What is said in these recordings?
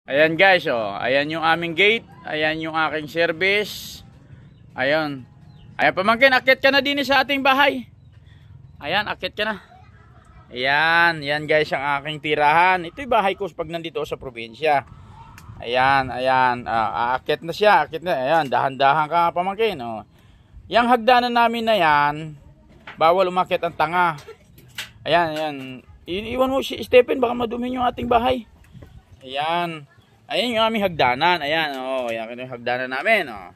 Ayan guys, oh. Ayan yung aming gate. Ayan yung aking service. Ayan. Ayan pamangkin, akyat ka na din sa ating bahay. Ayan, akyat ka na. Ayan, yan guys ang aking tirahan. Ito'y bahay ko pag nandito sa probinsya. Ayan, ayan. Aakyat na siya, akyat na. Ayan, dahan-dahan ka pamangkin, oh. Yang hagdanan namin na yan, bawal umakyat ang tanga. Ayan, ayan. Iiwan mo si Stephen, baka madumin yung ating bahay. Ayan. Ayan yung aming hagdanan. Ayan, oh, ayan yung hagdanan namin, oh.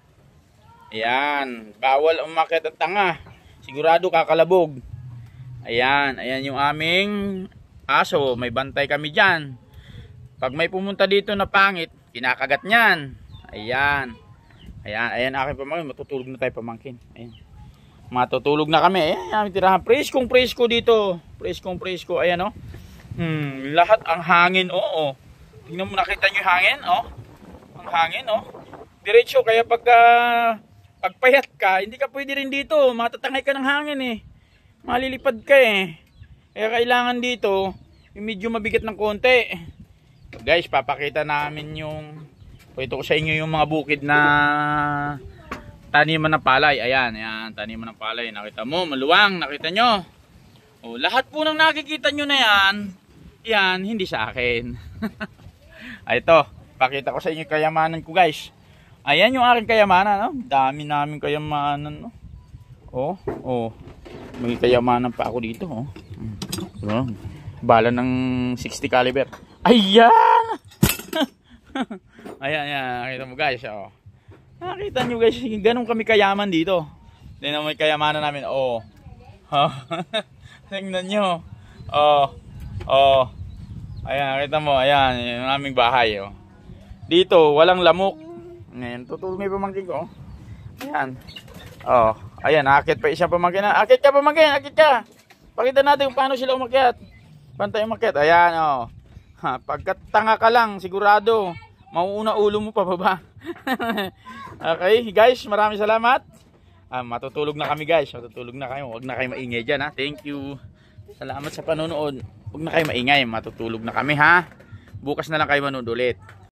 Ayan, bawal umakyat ang tanga. Sigurado kakalabog. Ayan, ayan yung aming aso. May bantay kami dyan. Pag may pumunta dito na pangit, kinakagat nyan. Ayan. Ayan, ayan aking pamangkin. Matutulog na tayo pamangkin. Ayan. Matutulog na kami. Ayan, aming tirahan. Preskong-presko dito. Preskong-presko. Ayan, oh. Lahat ang hangin, oo. Tingnan mo, nakita nyo yung hangin, oh. Ang hangin, oh. Diretso, kaya pagpayat ka, hindi ka pwede rin dito. Matatangay ka ng hangin, eh. Malilipad ka, eh. Kaya kailangan dito, yung medyo mabigat ng konti. Guys, papakita namin yung, ito ko sa inyo yung mga bukid na taniman ng palay. Ayan, ayan, taniman ng palay. Nakita mo, maluwang, nakita nyo. O, lahat po ng nakikita nyo na yan, yan, hindi sa akin. Ito, pakita ko sa inyo kayamanan ko guys. Ayan yung aking kayamanan, no? Dami namin kayamanan, no? Oh, oh. May kayamanan pa ako dito, oh. Bala ng 60 caliber. Ayan! Ayan, ayan. Nakita mo guys, oh. Nakita nyo guys, ganun kami kayaman dito. Tingnan mo yung kayamanan namin, oh. Tingnan nyo. Oh, oh. Ayan, nakita mo, ayan, yung aming bahay, oh. Dito, walang lamok. Ngayon, tutulog may pamangkin ko, oh. Ayan. Oh, ayan, akit pa isang pamangkin na. Akit ka pamangkin, akit ka. Pakita natin kung paano sila umakyat. Pantay umakyat, ayan, oh. Pagkatanga ka lang, sigurado, mauuna ulo mo pa baba. Okay, guys, maraming salamat. Matutulog na kami guys, matutulog na kayo. Huwag na kayo maingay dyan, ha. Thank you. Salamat sa panonood. Huwag na kayo maingay, matutulog na kami ha. Bukas na lang kayo manood ulit.